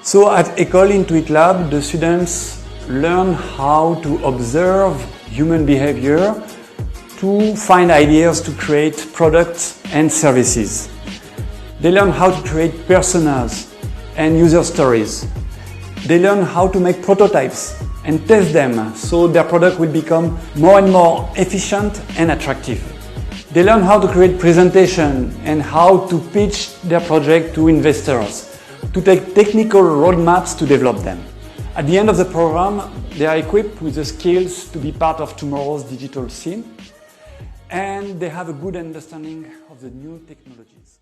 So at École Intuit Lab, the students learn how to observe human behavior to find ideas to create products and services. They learn how to create personas and user stories. They learn how to make prototypes and test them so their product will become more and more efficient and attractive. They learn how to create presentation and how to pitch their project to investors, to take technical roadmaps to develop them. At the end of the program, they are equipped with the skills to be part of tomorrow's digital scene, and they have a good understanding of the new technologies.